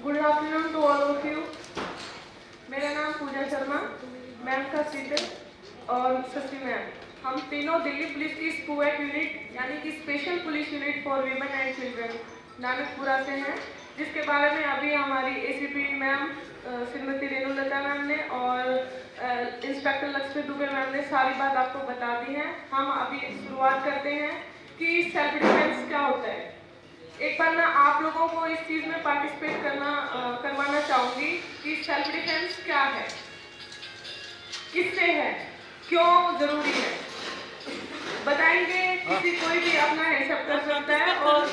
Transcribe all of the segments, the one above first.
Good afternoon to all of you. मेरा नाम Pooja Sharma, ma'am का सीटर और शशि मैम। हम तीनों दिल्ली पुलिस की स्कूएट यूनिट यानी कि special police unit for women and children Nanakpura से हैं, जिसके बारे में अभी हमारी एसीपी मैम श्रीमती रेणुलता मैम ने और इंस्पेक्टर लक्ष्मी दुबे मैम ने सारी बात आपको बता दी है। हम अभी शुरुआत करते हैं कि सेल्फ डिफेंस क्या होता है। एक बार मैं आप लोगों को इस चीज़ में पार्टिसिपेट करवाना चाहूँगी कि सेल्फ डिफेंस क्या है, किससे है, क्यों ज़रूरी है, बताएंगे। किसी कोई भी अपना हैंडअप कर सकता है और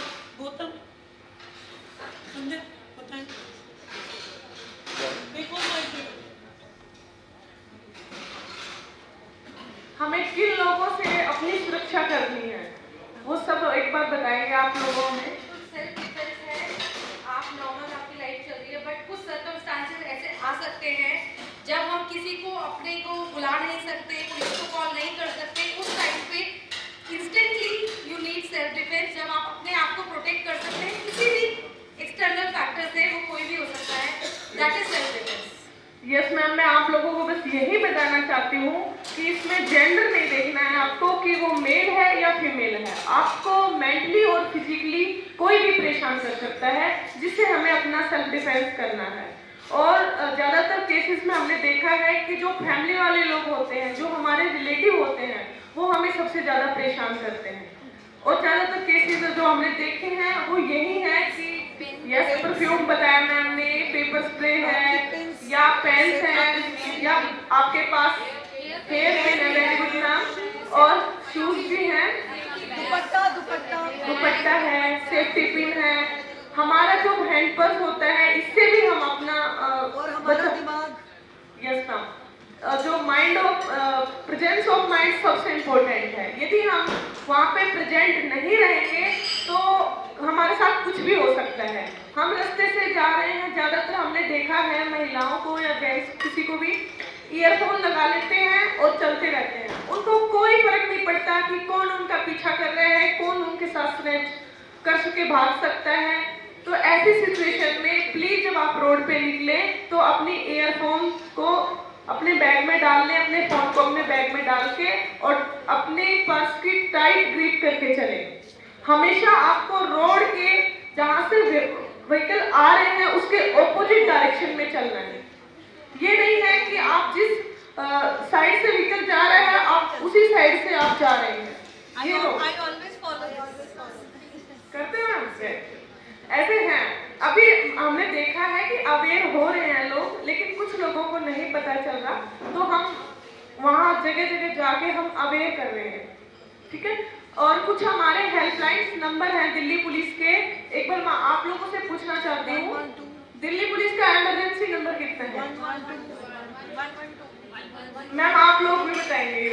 हमें किन लोगों से अपनी सुरक्षा करनी है वो सब एक बार बताएंगे आप लोगों में। सेल्फ डिफेंस है, आप नॉर्मल आपकी लाइफ चल रही है, बट कुछ सर्कमस्टांसेस ऐसे आ सकते हैं जब हम किसी को अपने को बुला नहीं सकते, पुलिस को कॉल नहीं कर सकते। उस टाइम पे instantly you need self defence, जब आप अपने आप को प्रोटेक्ट कर सकते हैं किसी भी एक्सटर्नल फैक्टर से, वो कोई भी हो सकता है, that is self defence. Yes ma'am, मैं आप लोगों को बस यही बताना चाहती हूँ कि इसमें जेंडर नहीं देखना है आपको कि वो मेल है या फीमेल है। आपको मेंटली और फिजिकली कोई भी परेशान कर सकता है, जिससे हमें अपना सेल्फ डिफेंस करना है। और ज़्यादातर केसेस में हमने देखा है कि जो फैमिली वाले लोग होते हैं, जो हमारे रिलेटिव होते हैं, वो हमें सबसे ज़्यादा परेशान करते हैं। और ज़्यादातर केसेस जो हमने देखे हैं वो यही है कि यस परफ्यूम बताया मैम ने, पेपर स्प्रे है या पेन्स है या आपके पास हेयर पिन है, वेरी गुड मैम, और शूज भी हैं, दुपट्टा है, सेफ्टी पिन है, हमारा जो हैंड पर्स होता है, इससे भी हम अपना और हमारा दिमाग, यस मैम, जो mind of presence of mind सबसे इम्पोर्टेंट है। यदि हम वहाँ पे प्रेजेंट नहीं रहेंगे तो हमारे साथ कुछ भी हो सकता है। हम रास्ते से जा रहे हैं, ज़्यादातर हमने देखा है महिलाओं को या जेंट्स किसी को भी ईयरफोन लगा लेते हैं और चलते रहते हैं। उनको कोई फर्क नहीं पड़ता कि कौन उनका पीछा कर रहा है, कौन उनके साथ स्नैच कर के भाग सकता है। तो ऐसी सिचुएशन में प्लीज जब आप रोड पे निकले तो अपनी ईयरफोन को अपने बैग में डाल लें, अपने फोन को अपने बैग में डाल के और अपने पर्स की टाइट ग्रिप करके चले। हमेशा आपको रोड के जहाँ से व्हीकल आ रहे हैं उसके ऑपोजिट डायरेक्शन में चलना है। ये नहीं है कि आप जिस साइड से व्हीकल जा रहा है आप उसी साइड से आप जा रहे हैं। ये लोग करते हैं हमसे ऐसे हैं। अभी हमने देखा है कि अवेयर हो रहे हैं लोग, लेकिन कुछ लोगों को नहीं पता चल रहा, तो हम वहाँ जगह जगह जाके हम अवेयर कर रहे हैं, ठीक है। और कुछ हमारे हेल्पलाइन नंबर हैं दिल्ली पुलिस के। एक बार मैं आप लोगों से पूछना चाहती हूँ, दिल्ली पुलिस का इमरजेंसी नंबर कितना है? मैम आप लोग भी बताएंगे।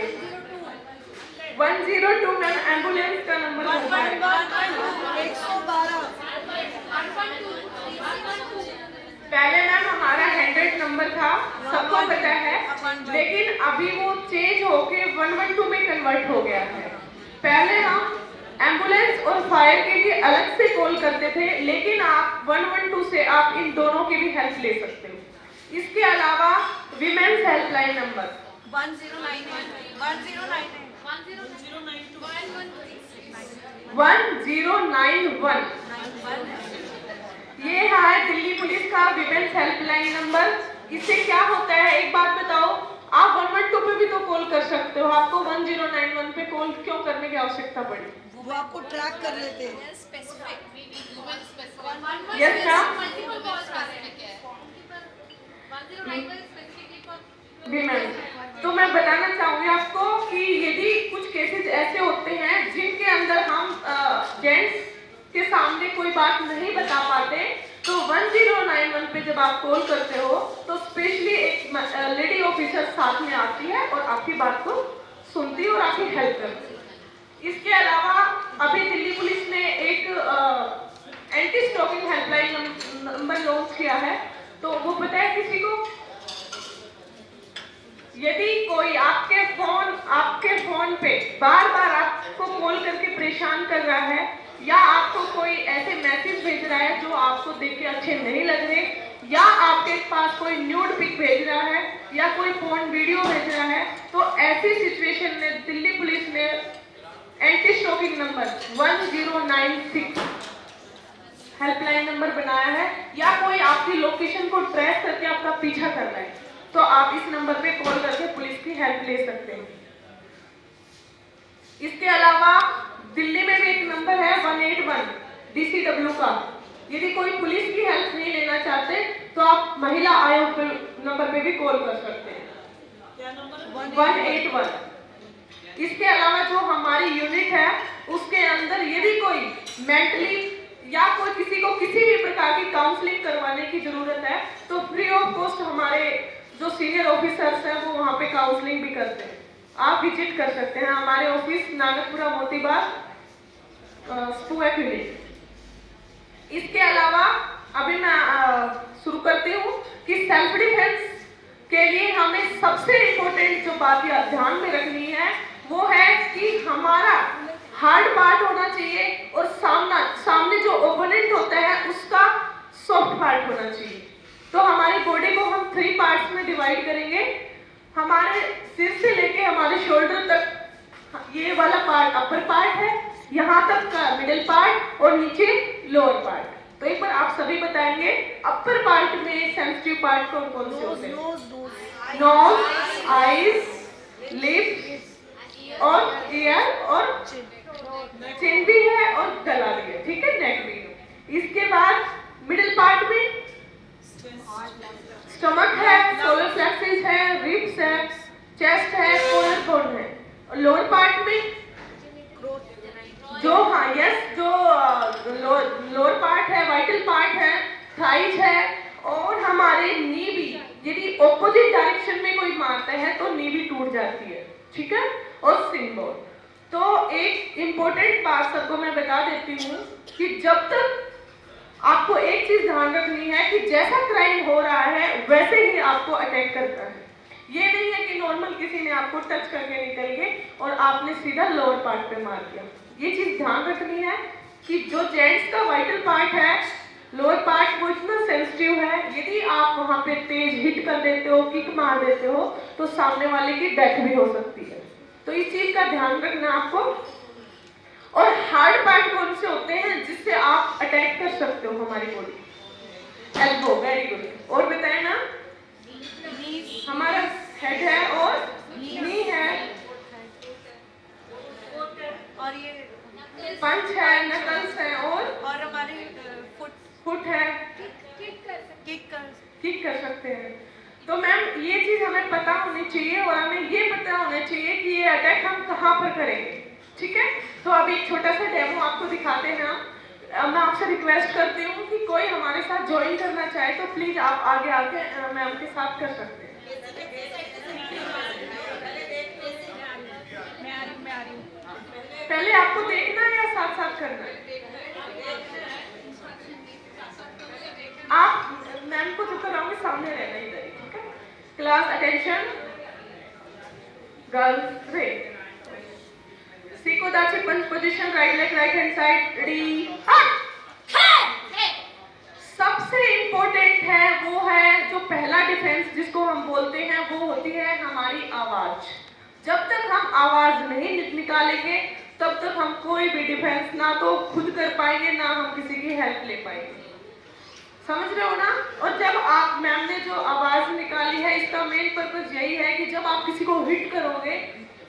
102 मैम एम्बुलेंस का नंबर होता है। 112 पहले मैम हमारा 100 नंबर था, सबको पता है, लेकिन अभी वो चेंज होके 112 में कन्वर्ट हो गया है। पहले हम एम्बुलेंस और फायर के लिए अलग से कॉल करते थे, लेकिन आप 112 से आप इन दोनों की भी हेल्प ले सकते हो। इसके अलावा विमेन्स हेल्पलाइन नंबर 1091। ये है दिल्ली पुलिस का विमेन्स हेल्पलाइन नंबर। इससे क्या होता है एक बात बताओ, आप 112 पे भी तो कॉल कर सकते हो, आपको 1091 पे कॉल क्यों करने की आवश्यकता पड़ी? वो आपको ट्रैक कर लेते हैं। यस मैम, तो मैं बताना चाहूंगी आपको कि यदि कुछ केसेस ऐसे होते हैं जिनके अंदर हम जेंट्स के सामने कोई बात नहीं बता पाते, तो 1091 पे जब आप कॉल करते हो तो स्पेशली एक लेडी ऑफिसर साथ में आती है और आपकी बात को सुनती है और आपकी हेल्प करती है। इसके अलावा अभी दिल्ली पुलिस ने एक anti stalking helpline number launch किया है, तो वो पता है किसी को? यदि कोई आपके फोन पे बार बार आपको कॉल करके परेशान कर रहा है या आपको कोई ऐसे मैसेज भेज रहा है जो आपको देख के अच्छे नहीं लग रहे, या आपके पास कोई न्यूड पिक भेज रहा है या कोई फोन वीडियो भेज रहा है, तो ऐसी सिचुएशन में दिल्ली पुलिस ने anti stalking number 1096 helpline number बनाया है। या कोई आपकी लोकेशन को ट्रैक करके आपका पीछा कर रहा है, तो आप इस नंबर पे कॉल करके पुलिस की हेल्प ले सकते हैं। इसके अलावा दिल्ली में भी एक नंबर है 181 DCW का। यदि कोई पुलिस की हेल्प नहीं लेना चाहते तो आप महिला आयोग नंबर पे भी कॉल कर सकते हैं, 181। इसके अलावा जो हमारी यूनिट है उसके अंदर यदि कोई मेंटली या कोई किसी को किसी भी प्रकार की काउंसलिंग करवाने की जरूरत है तो फ्री ऑफ कॉस्ट हमारे जो सीनियर ऑफिसर्स हैं वो वहाँ पे काउंसलिंग भी करते हैं। आप विजिट कर सकते हैं हमारे ऑफिस नागरपुरा मोतीबाग स्पूएक यूनिट। इसके अलावा अभी मैं शुरू करती हूँ कि सेल्फ डिफेंस के लिए हमें सबसे इम्पोर्टेंट जो बात या ध्यान में रखनी है वो है कि हमारा हार्ड पार्ट होना चाहिए और सामने जो ओपोनेंट होता है उसका सॉफ्ट पार्ट होना चाहिए। तो हमारी बॉडी को हम 3 पार्ट्स में डिवाइड करेंगे। हमारे सिर से लेके हमारे शोल्डर तक ये वाला पार्ट अपर पार्ट है, यहाँ तक का मिडिल पार्ट और नीचे लोअर पार्ट। तो एक बार आप सभी बताएंगे अपर पार्ट में सेंसिटिव पार्ट कौन कौन से होते हैं? नोज, आईज, लिप्स और ईयर और चिन भी है और गला भी है, ठीक है, नेक भी है। इसके बाद मिडिल पार्ट में स्टमक है, सोलर प्लेक्सस है, रिब्स है, चेस्ट है, कोलर बोन है। और लोअर पार्ट में जो जो लोअर पार्ट है, वाइटल पार्ट है, थाइज है और हमारे नी भी यदि ऑपोजिट डायरेक्शन में कोई मारता है तो नी भी टूट जाती है, ठीक है, और सिन बोन। तो एक इम्पोर्टेंट बात सबको मैं बता देती हूँ कि जब तक आपको एक चीज ध्यान रखनी है कि जैसा क्राइम हो रहा है वैसे ही आपको अटैक करता है। ये नहीं है कि नॉर्मल किसी ने आपको टच करके निकल गए और आपने सीधा लोअर पार्ट पे मार दिया। ये चीज ध्यान रखनी है कि जो जेंट्स का वाइटल पार्ट है, लोअर पार्ट, वो इतना सेंसिटिव है, यदि आप वहां पे तेज हिट कर देते हो, किक मार देते हो तो सामने वाले की डेथ भी हो सकती है। तो इस चीज का ध्यान रखना आपको। और हार्ड पार्ट कौन से होते हैं जिससे आप अटैक कर सकते हो हमारी बॉडी? Elbow, very good. और बताए ना, हमारा हेड है और नी है और ये पंच है, नकल्स है और हमारे फुट है, किक कर सकते हैं। तो मैम ये चीज हमें पता होनी चाहिए और हमें ये पता होना चाहिए कि ये अटैक हम कहाँ पर करेंगे, ठीक है। तो अभी एक छोटा सा डेमो आपको दिखाते हैं हम। मैं आपसे रिक्वेस्ट करती हूँ कि कोई हमारे साथ ज्वाइन करना चाहे तो प्लीज आप आगे आके मैम के साथ कर सकते हैं। पहले आपको देखना है या साथ साथ करना है? आप मैम को जो कराओगे सामने रहना इधर, ठीक है। क्लास अटेंशन, गर्ल्स रेड, सीको दाचे punch position, right leg right hand side, ready. सबसे इंपॉर्टेंट है वो है जो पहला डिफेंस जिसको हम बोलते हैं वो होती है हमारी आवाज। जब तक हम आवाज नहीं निकालेंगे तब तक हम कोई भी डिफेंस ना तो खुद कर पाएंगे ना हम किसी की हेल्प ले पाएंगे, समझ रहे हो ना। और जब आप मैम ने जो आवाज निकाली है इसका मेन पर्पस यही है कि जब आप किसी को हिट करोगे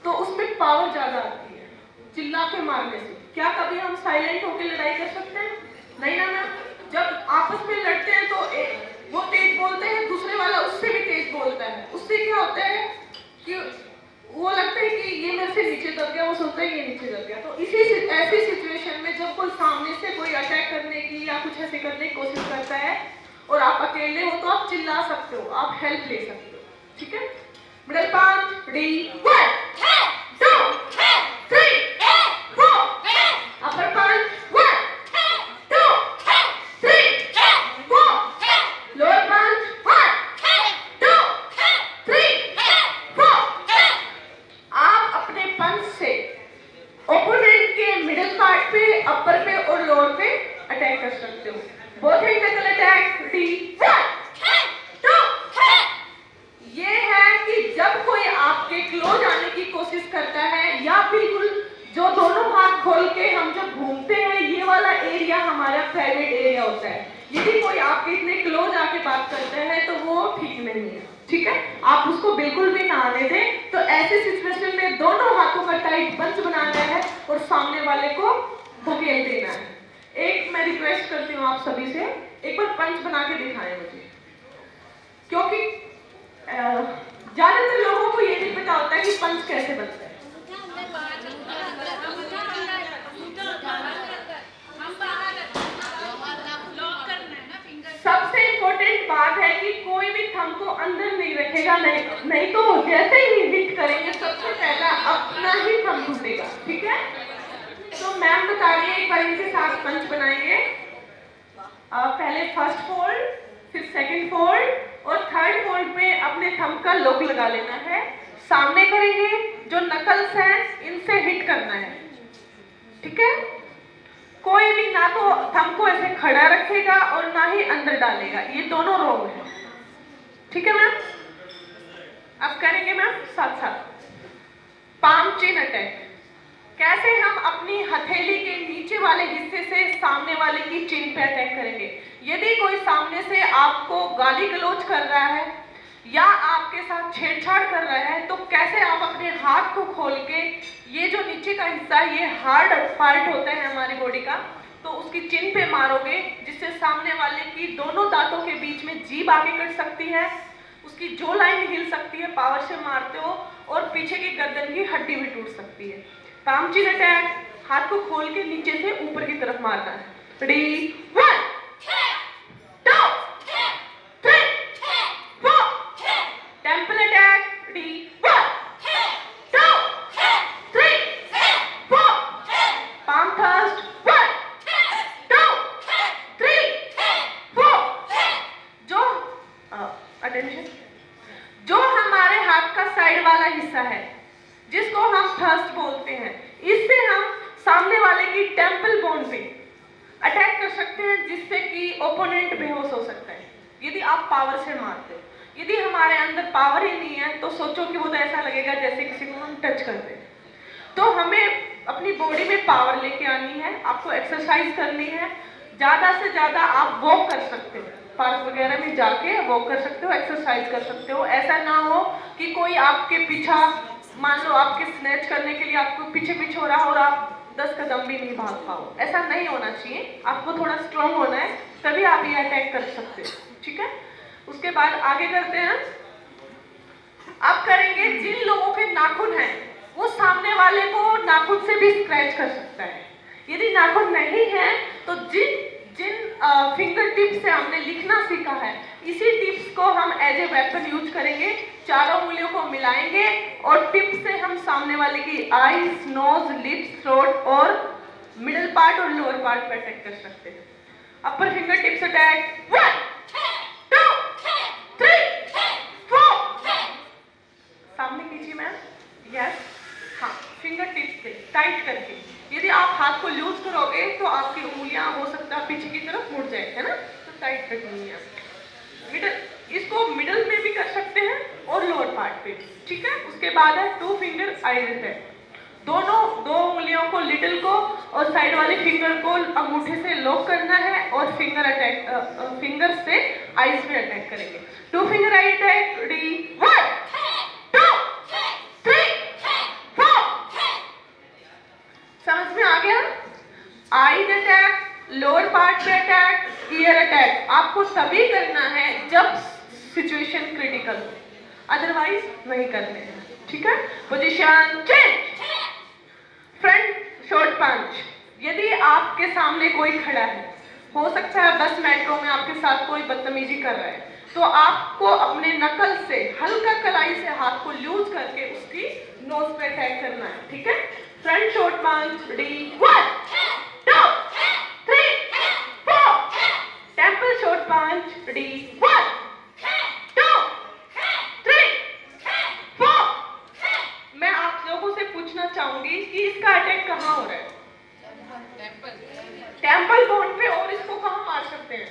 तो उसमें पावर ज्यादा आती है चिल्ला के मारने से। क्या कभी हम साइलेंट होकर लड़ाई कर सकते हैं? नहीं ना मैम। जब आपस में लड़ते हैं तो वो तेज बोलते हैं, दूसरे वाला उससे भी तेज बोलता है। उससे क्या होता है कि वो लगता है कि ये मेरे से नीचे दब गया, वो सोचता है ये नीचे दब गया। तो ऐसी सिचुएशन में जब कोई सामने से कोई अटैक करने की या कुछ ऐसे करने की कोशिश करता है और आप अकेले हो तो आप चिल्ला सकते हो, आप हेल्प ले सकते हो, ठीक है। मिडल पांच, रेडी, 1 2 3 4, अपर पांच, 1 2 3 4, लोअर पांच, 1 2 3 4। आप अपने पंच से ओपोनेंट के मिडिल पार्ट पे, अपर पे अटैक, डी 1 2। ये है कि जब कोई आपके क्लोज आने की कोशिश करता है या बिल्कुल जो दोनों हाथ खोल के हम जब घूमते हैं, ये वाला एरिया हमारा प्राइवेट एरिया होता है। यदि कोई आपके इतने क्लोज आके बात करता है तो वो ठीक नहीं है, ठीक है? आप उसको बिल्कुल भी ना आने दें। तो ऐसे सिचुएशन में दोनों हाथों का टाइट बंच बनाना है और सामने वाले को धकेल देना है। एक मैं रिक्वेस्ट करती हूँ आप सभी से, एक बार पंच बना के दिखाएं मुझे, क्योंकि ज्यादातर लोगों को ये नहीं पता होता है कि पंच कैसे बनता है। सबसे इम्पोर्टेंट बात है कि कोई भी थंब को अंदर नहीं रखेगा, नहीं तो जैसे ही हिट करेंगे सबसे पहला अपना ही थंब टूटेगा, ठीक है? तो मैम बता रही है, एक बार इनके साथ पंच बनाएंगे। पहले फर्स्ट फोल्ड, फिर सेकंड फोल्ड और थर्ड फोल्ड में अपने थंब का लॉक लगा लेना है। सामने करेंगे, जो नकल्स हैं इनसे हिट करना है, ठीक है? कोई भी ना तो थंब को ऐसे खड़ा रखेगा और ना ही अंदर डालेगा, ये दोनों रॉन्ग है, ठीक है मैम? अब करेंगे मैम साथ साथ पाम चिन अटैक। कैसे हम अपनी हथेली के नीचे वाले हिस्से से सामने वाले की चिन पे अटैक करेंगे। यदि कोई सामने से आपको गाली गलौज कर रहा है या आपके साथ छेड़छाड़ कर रहा है, तो कैसे आप अपने हाथ को खोल के, ये जो नीचे का हिस्सा है ये हार्ड पार्ट होता है हमारी बॉडी का, तो उसकी चिन पे मारोगे, जिससे सामने वाले की दोनों दांतों के बीच में जीभ आगे कट सकती है, उसकी जो लाइन हिल सकती है पावर से मारते हो, और पीछे की गर्दन की हड्डी भी टूट सकती है। पाम चिन अटैक, हाथ को खोल के नीचे से ऊपर की तरफ मारना है। Ready 1 2 3 4। Temple attack, ready 1 2 3 4। Palm thrust 1 2 3 4। जो अटेंशन, जो हमारे हाथ का साइड वाला हिस्सा है जिसको हम थर्स्ट बोलते हैं, इससे हम सामने वाले की टेम्पल बोन पे अटैक कर सकते हैं, जिससे कि ओपोनेंट बेहोश हो सकता है यदि आप पावर से मारते हो। यदि हमारे अंदर पावर ही नहीं है तो सोचो कि वो तो ऐसा लगेगा जैसे किसी को हम टच करते हैं। तो हमें अपनी बॉडी में पावर लेके आनी है, आपको एक्सरसाइज करनी है। ज़्यादा से ज़्यादा आप वॉक कर सकते हो, पार्क वगैरह में जाके वॉक कर सकते हो, एक्सरसाइज कर सकते हो। ऐसा ना हो कि कोई आपके पीछा, मान लो आपके स्नैच करने के लिए आपको पीछे पीछे हो रहा और आप 10 कदम भी नहीं भाग पाओ, ऐसा नहीं होना चाहिए। आपको थोड़ा स्ट्रांग होना है, तभी आप ये अटैक कर सकते हो, ठीक है? उसके बाद आगे करते हैं। अब करेंगे, जिन लोगों के नाखून हैं वो सामने वाले को नाखून से भी स्क्रैच कर सकता है। यदि नाखून नहीं है तो जिन फिंगर टिप्स से हमने लिखना सीखा है, इसी टिप्स को हम एज ए वेपन यूज करेंगे। चारों उंगलियों को मिलाएंगे और टिप से हम सामने वाले की आईज, नोज, लिप्स, थ्रोट और मिडिल पार्ट और लोअर पार्ट पे अटैक कर सकते हैं। अपर फिंगर टिप्स अटैक 1 2 3 4। सामने कीजिए मैम, यस, हाँ, फिंगर टिप्स से टाइट करके। यदि आप हाथ को लूज करोगे तो आपकी उंगलियां हो सकता है पीछे की तरफ मुड़ जाए, है ना? तो टाइट रखनी है। मिडल, इसको मिडल में भी कर सकते हैं और लोअर पार्ट पे, ठीक है? उसके बाद है 2 फिंगर आईज अटैक। दोनों 2 उंगलियों को, लिटिल को और साइड वाले फिंगर को अंगूठे से लॉक करना है और फिंगर से आईज में अटैक करेंगे। 2 फिंगर आई अटैक, रेडी 1 2 3 4। समझ में आ गया? आईज अटैक, लोअर पार्ट पे अटैक, ईयर अटैक आपको तभी करना है जब सिचुएशन क्रिटिकल हो, अदरवाइज नहीं करने हैं, ठीक है? Position change. फ्रंट शॉर्ट पंच। यदि आपके सामने कोई खड़ा है, हो सकता है बस मेट्रो में आपके साथ कोई बदतमीजी कर रहा है, तो आपको अपने नकल से हल्का कलाई से हाथ को लूज करके उसकी नोज पे अटैक करना है, ठीक है? फ्रंट शॉर्ट पंच, रेडी 1 2 3 4। टेम्पल शॉर्ट पंच, रेडी 1 2 3 4। मैं आप लोगों से पूछना चाहूंगी कि इसका अटैक कहाँ हो रहा है? टेम्पल बोन पे। और इसको कहाँ मार सकते हैं?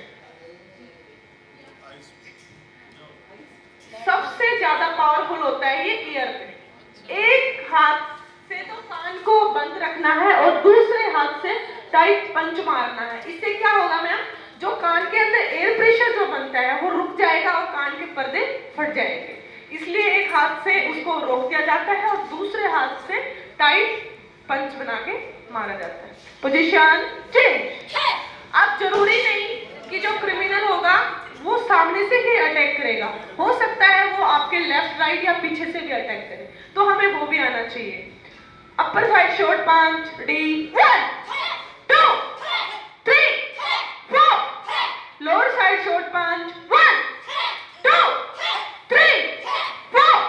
होता है ये ईयर पे। एक हाथ से तो कान को बंद रखना है और दूसरे हाथ से टाइट पंच मारना है। इससे क्या होगा मैम, जो कान के अंदर एयर प्रेशर जो बनता है वो रुक जाएगा और कान के पर्दे फट जाएंगे। इसलिए एक हाथ से उसको रोक दिया जाता है और दूसरे हाथ से टाइट पंच बना के मारा जाता है। Position change. अब जरूरी नहीं कि जो क्रिमिनल होगा वो सामने से ही अटैक करेगा, हो सकता है वो आपके लेफ्ट राइट या पीछे से भी अटैक करे, तो हमें वो भी आना चाहिए। अपर साइड शॉर्ट पंच, रेडी 1 2 3 4। लोअर साइड शॉर्ट पंच 1 2 3 4।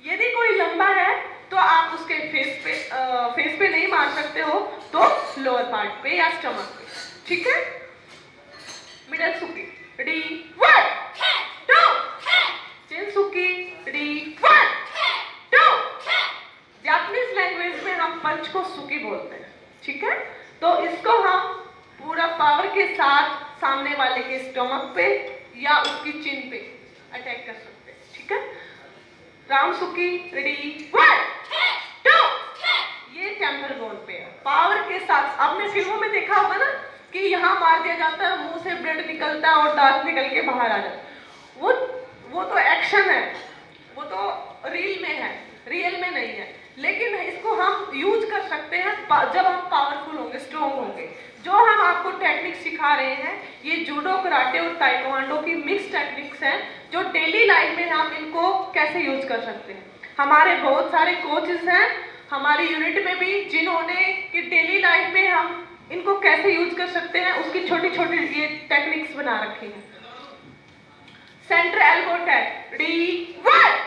यदि कोई लंबा है तो आप उसके फेस पे नहीं मार सकते हो, तो लोअर पार्ट पे या स्टमक पे, ठीक है। मिडल सुकी, रेडी 1 2। चिन सुकी, रेडी 1 2। जापानीज लैंग्वेज में हम पंच को सुकी बोलते हैं, ठीक है। तो इसको हम पूरा पावर के साथ सामने वाले के स्टमक पे या उसकी चिन पे अटैक कर सकते हैं, ठीक है। राउंड सुकी, रेडी 1 2। ये टेम्पल बोन पे है, पावर के साथ। आपने फिल्मों में देखा होगा ना कि यहाँ मार दिया जाता है, मुंह से ब्लड निकलता है और दांत निकल के बाहर आ जाता है। वो तो एक्शन है, वो तो रील में है, रियल में नहीं है। लेकिन इसको हम यूज कर सकते हैं जब हम पावरफुल होंगे, स्ट्रॉन्ग होंगे। जो हम आपको टेक्निक सिखा रहे हैं ये जूडो, कराटे और ताइक्वांडो की मिक्स टेक्निक्स हैं, जो डेली लाइफ में हम इनको कैसे यूज कर सकते हैं। हमारे बहुत सारे कोचेस हैं हमारी यूनिट में भी, जिन्होंने कि डेली लाइफ में हम इनको कैसे यूज कर सकते हैं उसकी छोटी छोटी ये टेक्निक्स बना रखी हैं। Centre elbow attack, ready 1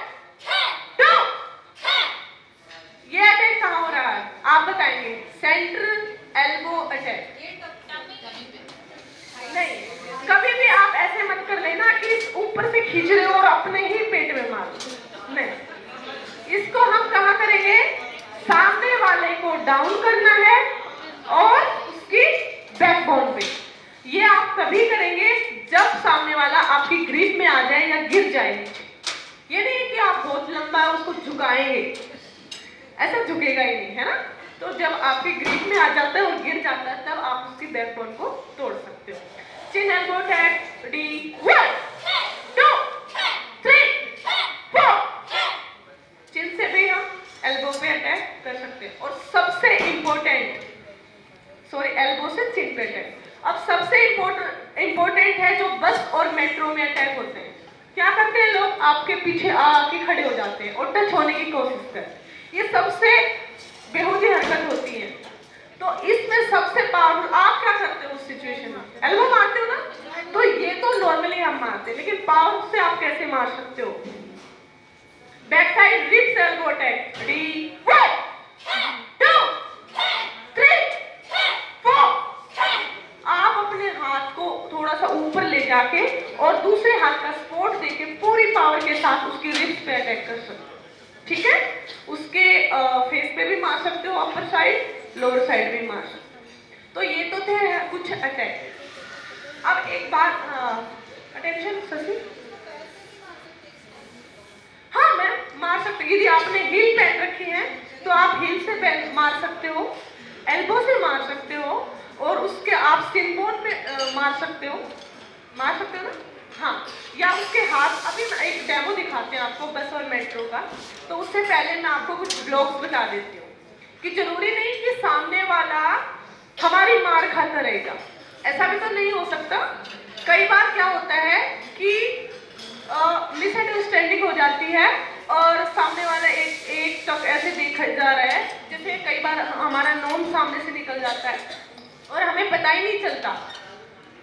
2। ये अटैक कहाँ हो रहा है आप बताएंगे? Centre elbow attack. नहीं, कभी भी आप ऐसे मत कर लेना कि ऊपर से खींच रहे हो और अपने ही पेट में मार, नहीं। इसको हम कहाँ करेंगे? सामने वाले को डाउन करना है और उसकी बैकबोन पे। ये आप तभी करेंगे जब सामने वाला आपकी ग्रिप में आ जाए या गिर जाए नीचे। ये नहीं कि आप बहुत लंबा उसको झुकाएंगे, ऐसा झुकेगा ही नहीं, है ना। तो जब आपकी ग्रिप में आ जाता है और गिर जाता है तब आप उसकी बैकबोन को तोड़ सकते हो। चिन एल्बो अटैक, रेडी 1 2 3 4। चिन से भी हम एल्बो पे अटैक कर सकते हैं। और सबसे इम्पोर्टेंट, सॉरी, एल्बो से चिन पे अटैक। अब सबसे इम्पोर्टेंट है जो बस और मेट्रो में अटैक होते हैं। क्या करते हैं लोग? आपके पीछे आके खड़े हो जाते हैं और टच होने की कोशिश करते हैं। ये सबसे बेहूदी हरकत होती है। तो इसमें सबसे पावरफुल आप क्या करते हो उस सिचुएशन में? एल्बो मारते हो ना, तो ये तो नॉर्मली हम मारते हैं, लेकिन पावर से आप कैसे मार सकते हो? Back side ribs elbow attack, ready 1 2 3 4। आप अपने हाथ को थोड़ा सा ऊपर ले जाके और दूसरे हाथ का सपोर्ट देके पूरी पावर के साथ उसकी रिप्स पे अटैक कर सकते हो, ठीक है। उसके फेस पे भी मार सकते हो, अपर साइड, लोअर साइड भी मार सकते हो। तो ये तो थे कुछ अटैक। अब एक बात, अटेंशन शशि, हाँ मैम मार सकते हो। यदि आपने हील पहन रखी है तो आप हील से मार सकते हो, एल्बो से मार सकते हो, और उसके आप स्किन बोन पे मार सकते हो ना, हाँ। या उसके हाथ, अभी मैं एक डेमो दिखाते हैं आपको बस और मेट्रो का। तो उससे पहले मैं आपको कुछ ब्लॉक्स बता देती हूँ कि जरूरी नहीं कि सामने वाला हमारी मार खाता रहेगा, ऐसा भी तो नहीं हो सकता। कई बार क्या होता है कि मिसअंडरस्टैंडिंग हो जाती है और सामने वाला एक टक ऐसे देखा जा रहा है, जैसे कई बार हमारा नोम सामने से निकल जाता है और हमें पता ही नहीं चलता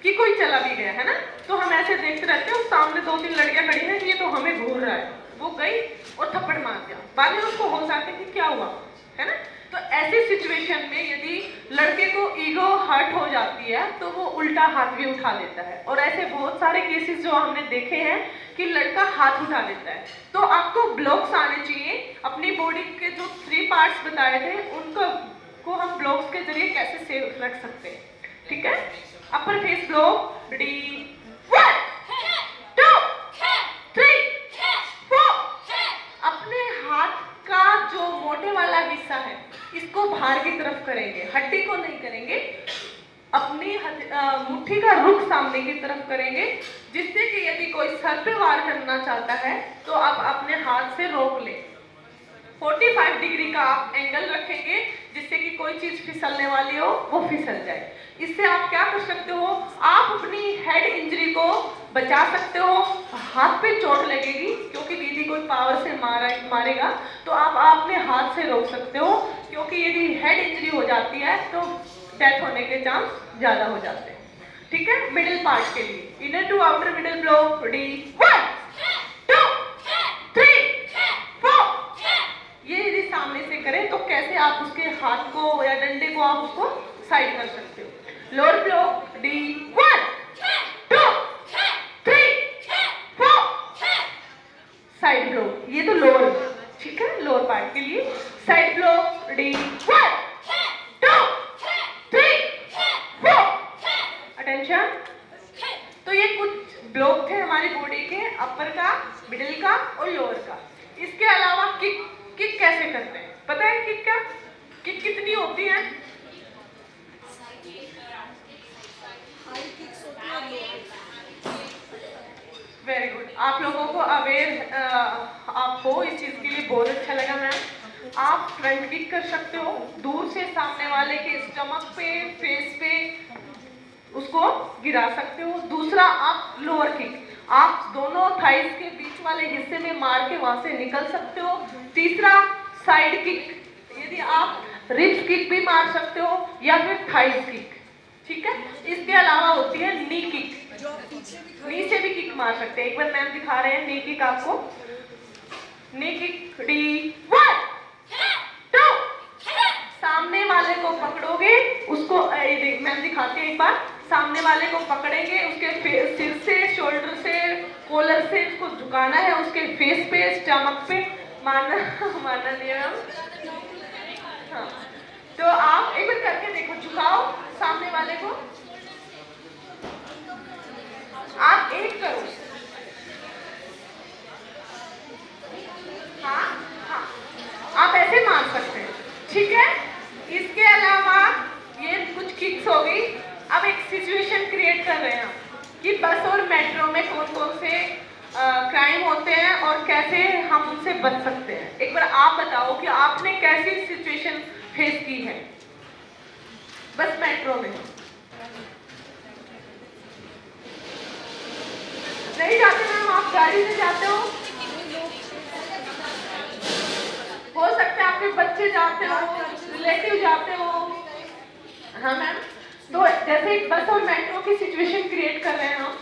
कि कोई चला भी गया, है ना। तो हम ऐसे देखते रहते हैं, सामने 2-3 लड़कियां खड़ी हैं, ये तो हमें घूर रहा है। वो गई और थप्पड़ मार दिया, बाद में उसको होश आते कि क्या हुआ, है ना। तो ऐसी सिचुएशन में यदि लड़के को ईगो हर्ट हो जाती है तो वो उल्टा हाथ भी उठा लेता है। और ऐसे बहुत सारे केसेस जो हमने देखे हैं कि लड़का हाथ उठा लेता है। तो आपको ब्लॉक्स आने चाहिए। अपनी बॉडी के जो 3 पार्ट्स बताए थे उनको हम ब्लॉक्स के जरिए कैसे सेव रख सकते हैं, ठीक है। अपर फेस ब्लॉक, रेडी 1 2 3 4 मुट्ठी का रुख सामने की तरफ करेंगे, जिससे कि यदि कोई सर पे वार करना चाहता है तो आप अपने हाथ से रोक लें। 45 डिग्री का आप एंगल रखेंगे, जिससे कि कोई चीज फिसलने वाली हो वो फिसल जाए। इससे आप क्या कर सकते हो, आप अपनी हेड इंजरी को बचा सकते हो। हाथ पे चोट लगेगी क्योंकि दीदी कोई पावर से मारेगा, तो आप अपने हाथ से रोक सकते हो, क्योंकि यदि हेड इंजरी हो जाती है तो डेथ होने के चांस ज्यादा हो जाते हैं। ठीक है, मिडिल पार्ट के लिए inner to outer middle blow, ready 1 2 3 4। ये यदि सामने से करें तो कैसे आप उसके हाथ को या डंडे को आप उसको साइड कर सकते हो। Lower blow, D 1 2 3 4। Side blow, ये तो लोअर, ठीक है, लोअर पार्ट के लिए। Side blow, D 1 2 3 4। अटेंशन। तो ये कुछ ब्लॉक थे हमारी बॉडी के, अपर का, मिडिल का और लोअर का। इसके अलावा किक कैसे करते हैं, पता है किक का? किक कितनी होती है? हाई किक्स होती है, लो किक्स। वेरी गुड, आप लोगों को अवेयर आपको इस चीज के लिए बहुत अच्छा लगा मैम। आप फ्रंट किक कर सकते हो, दूर से सामने वाले के स्टमक पे, फेस पे उसको गिरा सकते हो। दूसरा, आप लोअर किक, आप दोनों थाइस के बीच वाले हिस्से में मार के वहां से निकल सकते हो। तीसरा, साइड किक, यदि आप रिब्स किक भी मार सकते हो या फिर थाइस किक, ठीक है। इसके अलावा होती है नी किक, जो आप पीछे भी खड़े नी से भी किक मार सकते हैं। एक बार मैम दिखा रहे हैं नी किक आपको। नी किक, डी 1 2। सामने वाले को पकड़ोगे, उसको मैम दिखाते हैं एक बार। सामने वाले को पकड़ेंगे, उसके सिर से, शोल्डर से, कॉलर से उसको झुकाना है, उसके फेस पे, स्टमक पे मारना नहीं है मैम। हाँ, तो आप एक बार करके देखो, झुकाओ सामने वाले को, आप एक करो। हाँ हाँ, आप ऐसे मार सकते हैं, ठीक है। इसके अलावा ये कुछ किक्स हो गई। अब एक सिचुएशन क्रिएट कर रहे हैं कि बस और मेट्रो में कौन कौन से क्राइम होते हैं और कैसे हम उनसे बच सकते हैं। एक बार आप बताओ कि आपने कैसी सिचुएशन फेस की है बस मेट्रो में। नहीं जाते मैम, आप गाड़ी से जाते हो सकता है आपके बच्चे जाते हो, रिलेटिव जाते हो। हाँ मैम, तो जैसे एक बस और मेट्रो की सिचुएशन क्रिएट कर रहे हैं हम।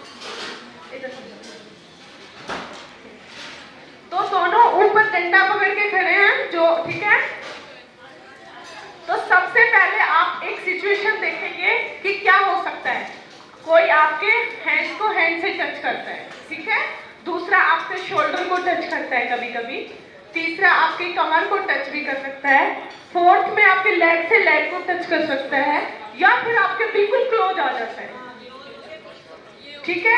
तो दोनों ऊपर डंडा पकड़ के खड़े हैं जो, ठीक है। तो सबसे पहले आप एक सिचुएशन देखेंगे कि क्या हो सकता है। कोई आपके हैंड को हैंड से टच करता है, ठीक है। दूसरा आपके शोल्डर को टच करता है कभी कभी। तीसरा आपकी कमर को टच भी कर सकता है। फोर्थ में आपके लेग से लेग को टच कर सकता है, या फिर आपके बिल्कुल क्लोज आ जाता है, ठीक है।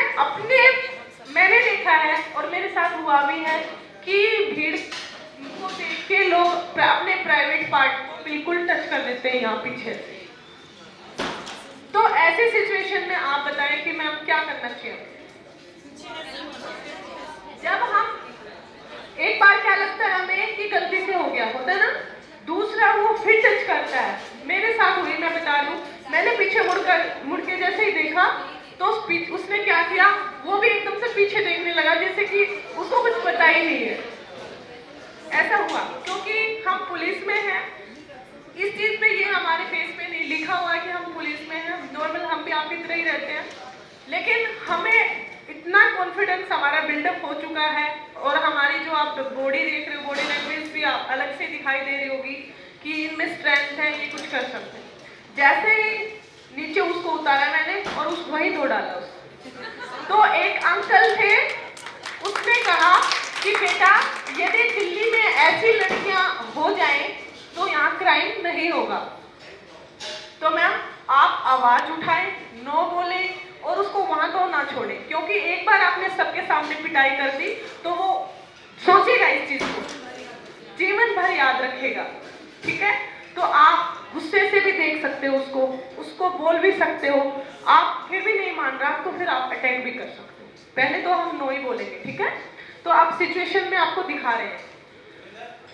मैंने देखा है और मेरे साथ हुआ भी है कि भीड़ को देख के लोग अपने प्राइवेट पार्ट को बिल्कुल टच कर देते हैं यहाँ पीछे से। तो ऐसे सिचुएशन में आप बताएं कि मैम क्या करना चाहिए। जब हम एक बार क्या लगता है हमें कि गलती से हो गया, होता है ना, दूसरा वो फिर टच करता है। मेरे साथ हुई, मैं बता दूं, मैंने पीछे मुड़ के जैसे ही देखा तो उसने क्या किया, वो भी एकदम से पीछे देखने लगा जैसे कि उसको कुछ पता ही नहीं है। ऐसा हुआ क्योंकि हम पुलिस में हैं। इस चीज पे ये हमारे फेस पे नहीं लिखा हुआ है कि हम पुलिस में हैं, नॉर्मल हम भी आपकी तरह ही रहते हैं, लेकिन हमें इतना कॉन्फिडेंस हमारा बिल्डअप हो चुका है और हमारी जो आप बॉडी देख रहे हो, बॉडी लैंग्वेज भी आप अलग से दिखाई दे रही होगी कि इनमें स्ट्रेंथ है, ये कुछ कर सकते हैं। जैसे ही नीचे उसको उतारा मैंने और वहीं दो डाला उसको। तो एक अंकल थे, उसने कहा कि बेटा यदि दिल्ली में ऐसी लड़कियां हो जाएं तो यहाँ क्राइम नहीं होगा। तो मैम आप आवाज उठाएं, नो बोले और उसको वहां तो ना छोड़े, क्योंकि एक बार आपने सबके सामने पिटाई कर दी तो वो सोचेगा इस चीज को, जीवन भर याद रखेगा, ठीक है। तो आप गुस्से से भी देख सकते हो उसको बोल भी सकते हो, आप फिर भी नहीं मान रहा तो फिर आप अटैक भी कर सकते हो। पहले तो हम नो ही बोलेंगे, ठीक है? तो आप सिचुएशन में आपको दिखा रहे हैं।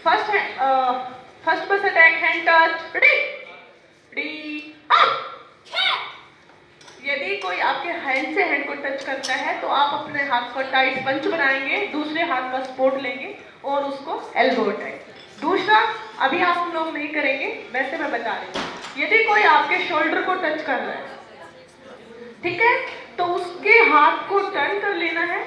फर्स्ट बस अटैक, हैंड टच, रेडी, यदि कोई आपके हैंड से हैंड को टच करता है तो आप अपने हाथ को टाइट पंच बनाएंगे, दूसरे हाथ का सपोर्ट लेंगे और उसको एल्बो अटैक। दूसरा, अभी आप हम लोग नहीं करेंगे, वैसे मैं बता रही हूँ, यदि कोई आपके शोल्डर को टच कर रहा है, ठीक है, तो उसके हाथ को टर्न कर लेना है,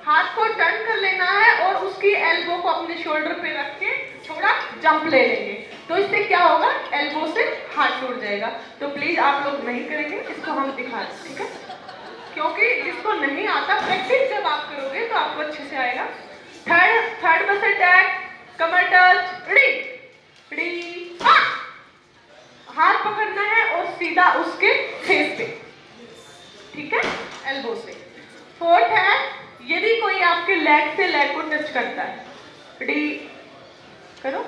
हाथ को टर्न कर लेना है और उसकी एल्बो को अपने शोल्डर पे रख के थोड़ा जंप ले लेंगे। तो इससे क्या होगा, एल्बो से हाथ टूट जाएगा। तो प्लीज आप लोग नहीं करेंगे, इसको हम दिखा रहे हैं, ठीक है? क्योंकि जिसको नहीं आता, प्रैक्टिस जब आप करोगे तो आपको अच्छे से आएगा। थर्ड बस अटैक, कमर टच, रेडी, हाथ पकड़ना है और सीधा उसके फेस पे, ठीक है, एल्बो से। फोर्थ है, यदि कोई आपके लेग से लेग को टच करता है, रेडी करो,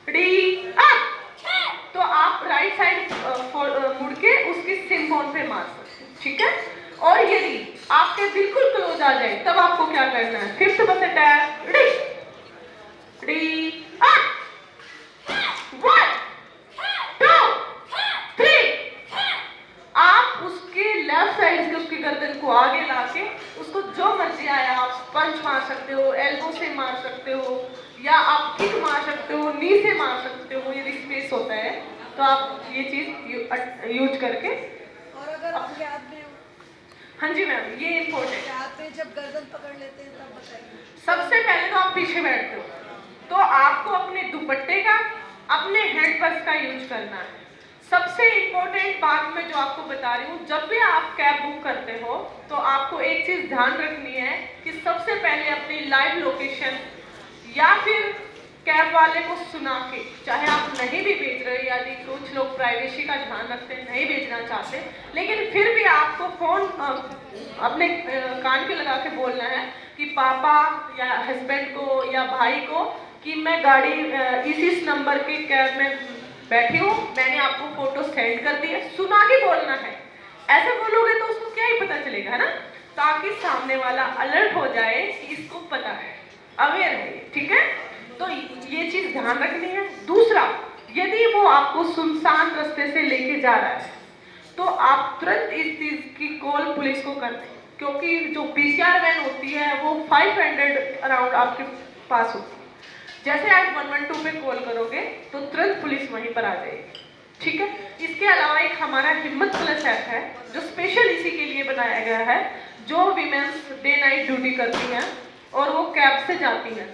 रेडी, तो आप राइट साइड मुड़ के उसकी सिन बोन पे मार सकते हैं, ठीक है? और यदि आपके बिल्कुल क्लोज आ जाए तब आपको क्या करना है, फिफ्थ बस अटैक, रेडी, 1 2 3, आप उसके लेफ्ट साइड से उसकी गर्दन को आगे लाके उसको जो मर्जी आया आप पंच मार सकते हो, एल्बो से मार सकते हो, या आप किक मार सकते हो, नी से मार सकते हो, यदि स्पेस होता है तो आप ये चीज यूज करके। और अगर आप याद में हो, हाँ जी मैम, ये इम्पोर्टेंट। याद में जब गर्दन पकड़ लेते हैं तब बताइए। सबसे पहले तो आप पीछे बैठते हो तो आपको अपने दुपट्टे का, अपने हेड पर्स का यूज करना है। सबसे इम्पोर्टेंट बात मैं जो आपको बता रही हूँ, जब भी आप कैब बुक करते हो तो आपको एक चीज ध्यान रखनी है कि सबसे पहले अपनी लाइव लोकेशन या फिर कैब वाले को सुना के, चाहे आप नहीं भी भेज रहे हो, यदि कुछ लोग प्राइवेसी का ध्यान रखते हैं, नहीं भेजना चाहते, लेकिन फिर भी आपको फोन अपने कान के लगा के बोलना है कि पापा या हस्बैंड को या भाई को कि मैं गाड़ी इस नंबर के कैब में बैठी हूँ, मैंने आपको फोटो सेंड कर दी है, सुना के बोलना है। ऐसे बोलोगे तो उसको क्या ही पता चलेगा, है ना? ताकि सामने वाला अलर्ट हो जाए कि इसको पता है, अवेयर है, ठीक है? तो ये चीज ध्यान रखनी है। दूसरा, यदि वो आपको सुनसान रास्ते से लेके जा रहा है तो आप तुरंत इस चीज की कॉल पुलिस को कर दें, क्योंकि जो पीसीआर वैन होती है वो 500 अराउंड आपके पास होती है। जैसे आप 112 पे कॉल करोगे तो तुरंत पुलिस वहीं पर आ जाएगी, ठीक है? इसके अलावा एक हमारा हिम्मत प्लस ऐप है जो स्पेशल इसी के लिए बनाया गया है, जो वीमेंस डे नाइट ड्यूटी करती हैं और वो कैब से जाती हैं।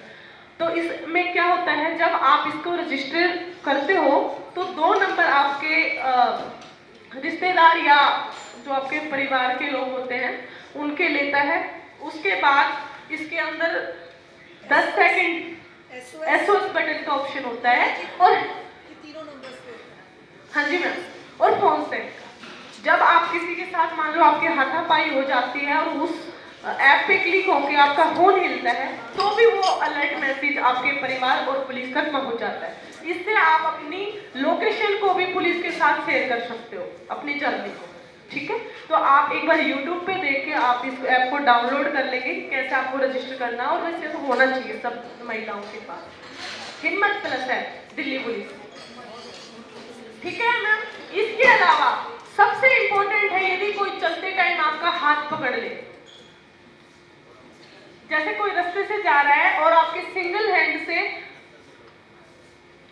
तो इसमें क्या होता है, जब आप इसको रजिस्टर करते हो तो 2 नंबर आपके रिश्तेदार या जो आपके परिवार के लोग होते हैं उनके लेता है। उसके बाद इसके अंदर 10 सेकंड SOS बटन का ऑप्शन होता है और तीनों नंबर पे होता है। हाँ जी मैम, और फोन सेंड का। जब आप किसी के साथ मान लो आपकी हाथापाई हो जाती है और उस ऐप पे क्लिक होकर आपका फोन हिलता है तो भी वो अलर्ट मैसेज आपके परिवार और पुलिस तक पहुंच जाता है। इससे आप अपनी लोकेशन को भी पुलिस के साथ शेयर कर सकते हो, अपनी जर्नी को, ठीक है? तो आप एक बार YouTube पे देख के आप इस ऐप को डाउनलोड कर लेंगे कैसे आपको रजिस्टर करना है, और वैसे तो होना चाहिए सब महिलाओं के पास। हिम्मत प्लस है दिल्ली पुलिस, ठीक है मैम? इसके अलावा सबसे इंपॉर्टेंट है, यदि कोई चलते टाइम आपका हाथ पकड़ ले, जैसे कोई रास्ते से जा रहा है और आपके सिंगल हैंड से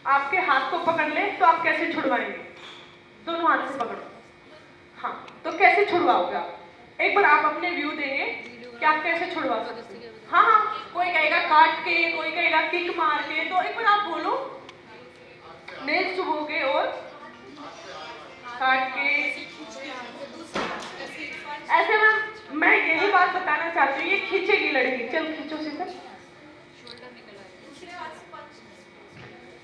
आपके हाथ को पकड़ ले तो आप कैसे छुड़वाएंगे? दोनों हाथ से पकड़ो। हाँ, तो कैसे छुड़वाओगे आप? एक बार आप अपने व्यू देंगे कि आप कैसे छुड़वा सकते हैं। हाँ हाँ, कोई कहेगा काट के, कोई कहेगा किक मार के, तो एक बार आप बोलो, नेल चुभोगे और काट के ऐसे। मैं यही बात बताना चाहती हूँ, ये खींचेगी लड़की, चल खींचो सीधा,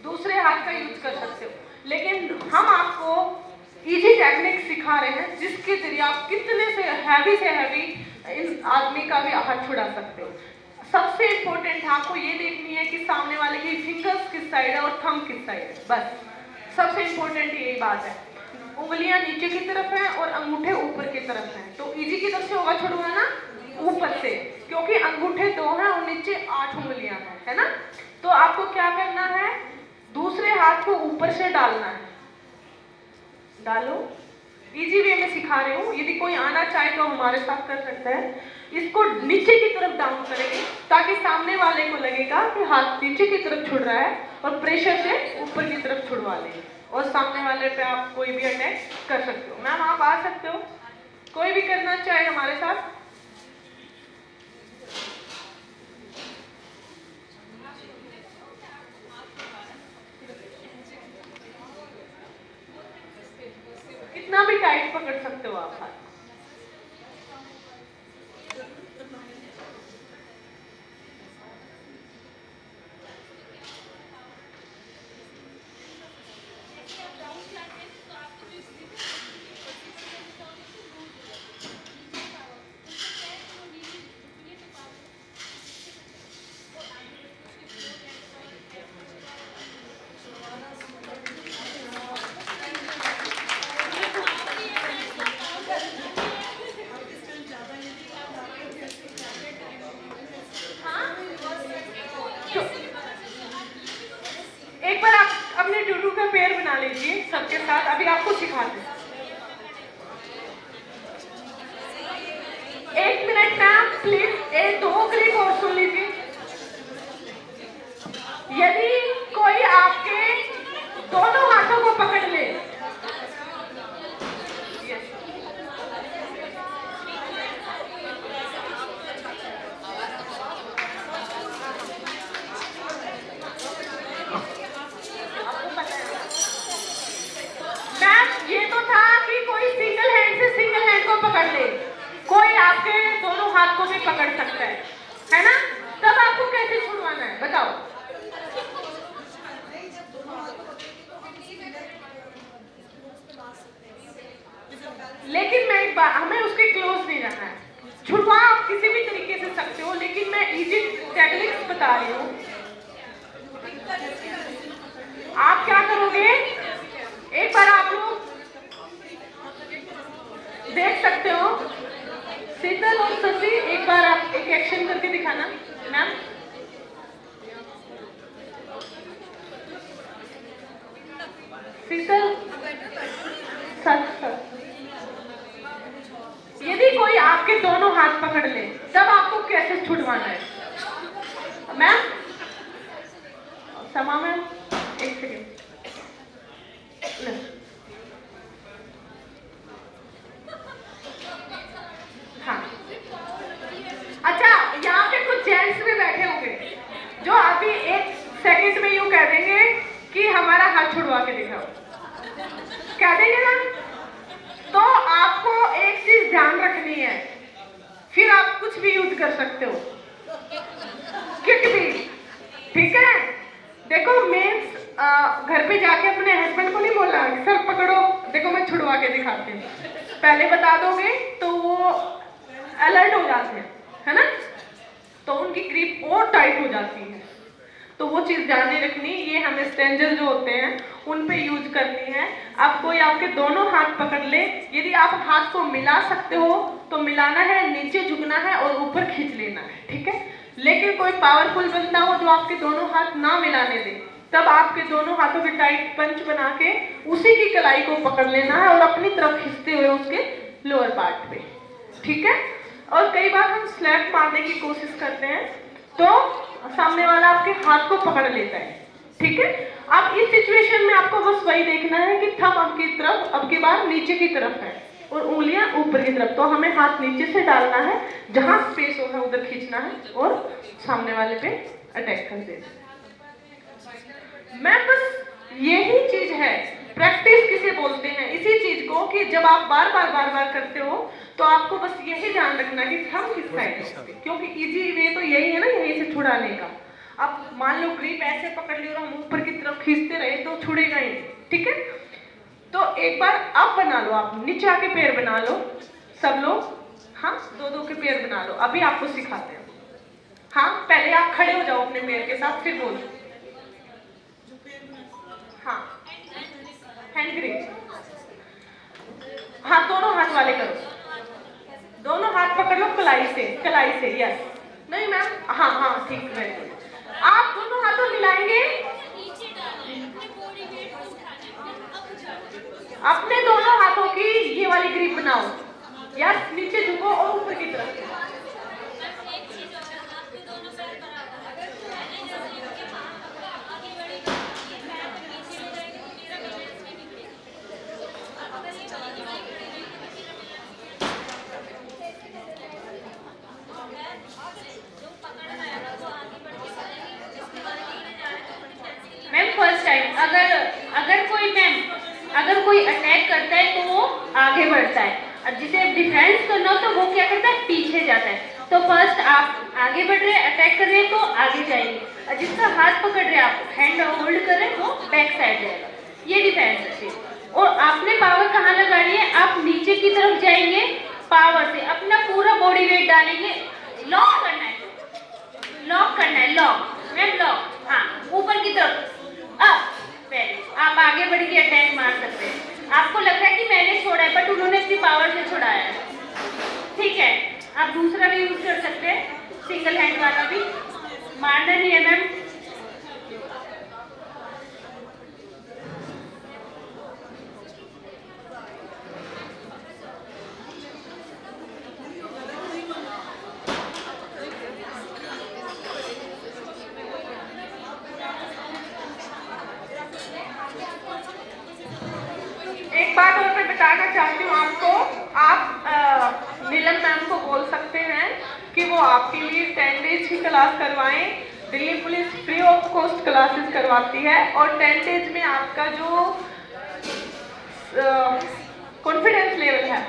दूसरे हाथ का यूज कर सकते हो, लेकिन हम आपको इजी टेक्निक सिखा रहे हैं जिसके जरिए आप कितने से हैवी इस आदमी का भी हाथ छुड़ा सकते हो। सबसे इम्पोर्टेंट आपको ये देखनी है कि सामने वाले की फिंगर्स किस साइड है और थंब किस साइड है, बस सबसे इम्पोर्टेंट यही बात है। उंगलियां नीचे की तरफ हैं और अंगूठे ऊपर की तरफ हैं। तो इजी किधर से होगा छुड़वाना? ऊपर से, क्योंकि अंगूठे 2 हैं और नीचे 8 उंगलियां हैं, है ना। तो आपको क्या करना है, दूसरे हाथ को ऊपर से डालना है। डालो, इजी वे में सिखा रही हूँ, यदि कोई आना चाहे तो हमारे साथ कर सकता है। इसको नीचे की तरफ डाउन करेंगे ताकि सामने वाले को लगेगा कि हाथ नीचे की तरफ छुड़ रहा है और प्रेशर से ऊपर की तरफ छुड़वा लेंगे और सामने वाले पे आप कोई भी अटैक कर सकते हो। मैम आप आ सकते हो, कोई भी करना चाहे हमारे साथ। कितना भी टाइट पकड़ सकते हो आप हाथ। एक बार आप अपने टूटू का पैर बना लीजिए सबके साथ, अभी आपको सिखाते हैं। 1 मिनट मैम प्लीज, 2 ग्रिप और सुन लीजिए। यदि कोई आपके दोनों हाथों को पकड़ ले, ये तो था कि कोई सिंगल हैंड से सिंगल हैंड को पकड़ ले, कोई आपके दोनों हाथ को भी पकड़ सकता है ना। तब आपको कैसे छुड़वाना है बताओ? लेकिन मैं एक बात, हमें उसके क्लोज नहीं रहना है। छुड़वा आप किसी भी तरीके से सकते हो, लेकिन मैं इजी टेक्निक्स बता रही हूँ। आप क्या करोगे, एक बार आप लोग देख सकते हो, शीतल और शशि, एक बार आप एक एक्शन करके दिखाना मैम। शीतल, यदि कोई आपके दोनों हाथ पकड़ ले तब आपको कैसे छुड़वाना है मैम? समा मैम, एक सेकेंड। हाँ, अच्छा, यहाँ पे कुछ जेंट्स भी बैठे होंगे जो अभी 1 सेकंड में यूं कह देंगे कि हमारा हाथ छुड़वा के दिखाओ, कह देंगे ना। तो आपको एक चीज ध्यान रखनी है, फिर आप कुछ भी यूज कर सकते हो, किक भी, ठीक है। देखो मीन्स घर पे जाके अपने हस्बैंड को नहीं बोलना सर पकड़ो, देखो मैं छुड़वा के दिखाती हूँ, पहले बता दोगे तो वो अलर्ट हो जाते हैं, है ना, तो उनकी ग्रिप और टाइट हो जाती है। तो वो चीज ध्यान रखनी, ये हमें स्ट्रेंजर जो होते हैं उन पे यूज करनी है। अब कोई आपके दोनों हाथ पकड़ ले, यदि आप हाथ को मिला सकते हो तो मिलाना है, नीचे झुकना है और ऊपर खींच लेना है, ठीक है। लेकिन कोई पावरफुल बंदा हो जो आपके दोनों हाथ ना मिलाने दे, तब आपके दोनों हाथों के टाइट पंच बना के उसी की कलाई को पकड़ लेना है और अपनी तरफ खींचते हुए उसके लोअर पार्ट पे, ठीक है। और कई बार हम स्लैप मारने की कोशिश करते हैं तो सामने वाला आपके हाथ को पकड़ लेता है, ठीक है। अब इस सिचुएशन में आपको बस वही देखना है कि थंब आपकी तरफ, अब की बार नीचे की तरफ है और उंगलियां ऊपर की तरफ, तो हमें हाथ नीचे से डालना है, जहां स्पेस होगा उधर खींचना है और सामने वाले पे अटैक कर देना। मैं बस यही चीज है, प्रैक्टिस किसे बोलते हैं, इसी चीज को कि जब आप बार बार करते हो तो आपको बस यही ध्यान रखना कि थंब किस साइड है, क्योंकि इजी वे तो यही है ना, यहीं से छुड़ाने का। अब मान लो ग्रिप ऐसे पकड़ ली और हम ऊपर की तरफ खींचते रहे तो छुड़ेगा ही, ठीक है। तो एक बार अब बना लो, आप नीचे आके पैर बना लो सब लोग, हाँ 2-2 के पैर बना लो, अभी आपको सिखाते हैं। हाँ पहले आप खड़े हो जाओ अपने पैर के साथ, फिर बोलो। हाँ हैंड ग्रिप, हाँ, दोनों हाथ वाले करो, दोनों हाथ पकड़ लो कलाई से, यस। नहीं मैम, हाँ हाँ ठीक है। आप दोनों हाथों मिलाएंगे, अपने दोनों हाथों की ये वाली ग्रिप बनाओ, यस। नीचे झुको और ऊपर की तरफ। मैम फर्स्ट टाइम अगर कोई अटैक करता है तो वो आगे बढ़ता है, और जिसे डिफेंस करना हो तो वो क्या करता है, पीछे जाता है। तो फर्स्ट आप आगे बढ़ रहे हैं, अटैक कर रहे हैं तो आगे जाएंगे, और जिसका हाथ पकड़ रहे हैं आप हैंड होल्ड कर रहे हैं वो बैक साइड जाएगा। ये डिफेंस है। और आपने पावर कहाँ लगानी है, आप नीचे की तरफ जाएंगे, पावर से अपना पूरा बॉडी वेट डालेंगे, लॉक करना है, लॉक मैम, लॉक, हाँ ऊपर की तरफ अप। आप आगे बढ़ के अटैक मार सकते हैं। आपको लग रहा है कि मैंने छोड़ा है, बट उन्होंने अपनी पावर से छुड़ाया है, ठीक है। आप दूसरा भी यूज कर सकते हैं, सिंगल हैंड वाला भी, मारना नहीं है मैम। एक बात और मैं बताना चाहती हूँ आपको, आप नीलम मैम को बोल सकते हैं कि वो आपके लिए 10 डेज की क्लास करवाएं। Delhi police free of cost classes करवाती है, और 10 डेज में आपका जो कॉन्फिडेंस लेवल है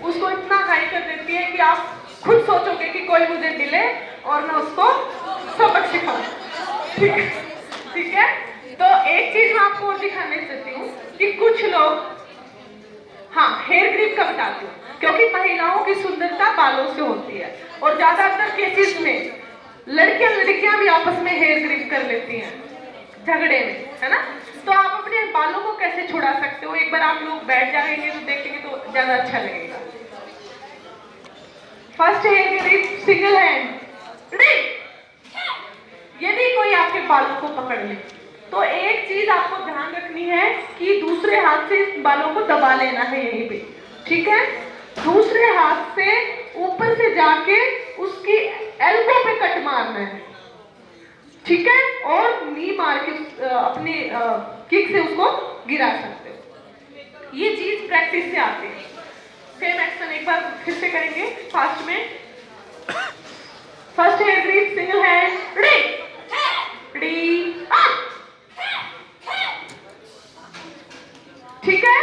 उसको इतना हाई कर देती है कि आप खुद सोचोगे कि कोई मुझे मिले और मैं उसको सबक सिखाऊं, ठीक है। तो एक चीज मैं आपको और दिखाने चाहती हूँ कि कुछ लोग, हाँ हेयर ग्रिप का बताती हूँ, क्योंकि महिलाओं की सुंदरता बालों से होती है, और ज्यादातर केसेस में लड़कियां भी आपस में हेयर ग्रिप कर लेती हैं झगड़े में, है ना। तो आप अपने बालों को कैसे छुड़ा सकते हो, एक बार आप लोग बैठ जाएंगे तो देखेंगे तो ज्यादा अच्छा लगेगा। First hair grip, single hand. यदि कोई आपके बालों को पकड़ ले तो एक चीज आपको ध्यान रखनी है कि दूसरे हाथ से इस बालों को दबा लेना है यहीं पे, ठीक है। दूसरे हाथ से ऊपर से जाके उसकी एल्बो पे कट मारना है, ठीक है, और नी मार के अपनी किक से उसको गिरा सकते हो। ये चीज प्रैक्टिस से आती है। सेम एक्शन एक बार फिर से करेंगे फास्ट में। First hair grip, single hand, ready, up. ठीक है,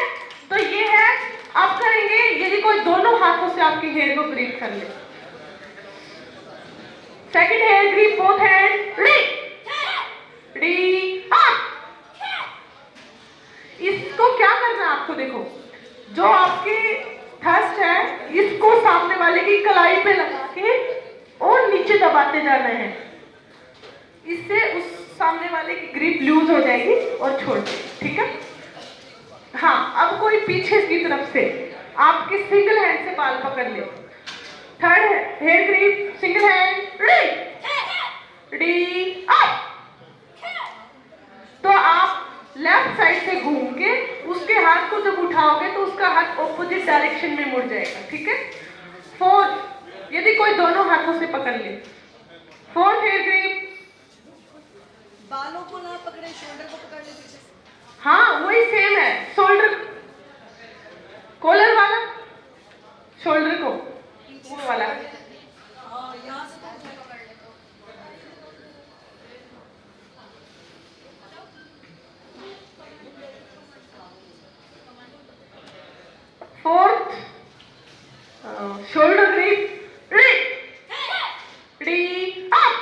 तो ये है। आप करेंगे यदि कोई दोनों हाथों से आपकी हेयर को ग्रिप कर ले। Second hair grip, both hand, ready, up. इसको क्या करना है आपको, देखो जो आपकी थ्रस्ट है इसको सामने वाले की कलाई पे लगा के और नीचे दबाते जाना है, इससे उस सामने वाले की ग्रिप लूज हो जाएगी और छोड़ देगी, ठीक है। हाँ, अब कोई पीछे की तरफ से आपके सिंगल हैंड से बाल पकड़ ले। Third hair grip, single hand, ready, up. तो आप लेफ्ट साइड से घूम के उसके हाथ को जब उठाओगे तो उसका हाथ ऑपोजिट डायरेक्शन में मुड़ जाएगा, ठीक है। फोर्थ, यदि कोई दोनों हाथों से पकड़ ले। फोर्थ हेयर ग्रिप, बालों को ना पकड़े, शोल्डर को पकड़ ले पीछे से। हाँ वही सेम है, शोल्डर, कॉलर वाला, शोल्डर को वो वाला। हाँ, यहाँ से तो पकड़ ले। Fourth shoulder grip, ready, up.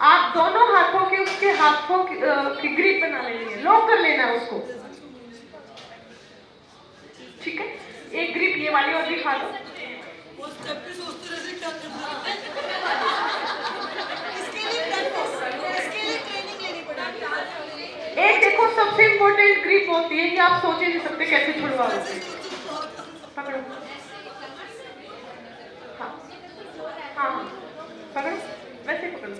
आप दोनों हाथों के उसके हाथों की ग्रिप बना लेनी है, लॉक कर लेना है उसको, ठीक है। एक ग्रिप ये वाली और दिखा दो। इसके लिए ट्रेनिंग लेनी पड़ेगी। एक देखो सबसे इम्पोर्टेंट ग्रिप होती है, ये आप सोच ही नहीं सकते कैसे छुड़वाओगे। पकड़ो, हाँ हाँ हाँ, पकड़ो, वैसे पकड़ो।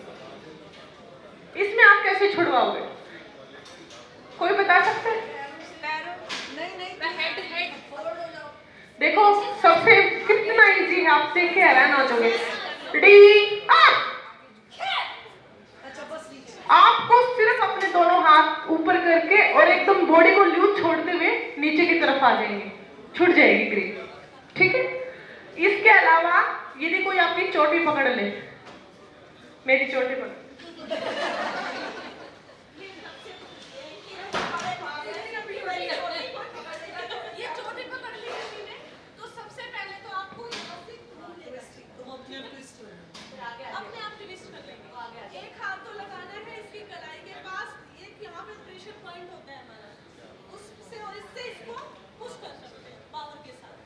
इसमें आप कैसे छुड़वाओगे, कोई बता सकता है? देखो सबसे कितना इजी है, आप देख के हैरान हो जाओगे। डी आपको सिर्फ अपने दोनों हाथ ऊपर करके और एकदम बॉडी को लूज छोड़ते हुए नीचे की तरफ आ जाएंगे, छूट जाएगी ग्रिप, ठीक है। इसके अलावा यदि कोई आपकी चोटी पकड़ ले, मेरी चोटी पकड़, अपने आप ट्विस्ट कर लेंगे। एक हाथ तो लगाना है इसकी कलाई के पास, एक यहाँ पे प्रेशर पॉइंट होता है हमारा, उससे और इससे इसको पुश कर सकते हैं पावर के साथ।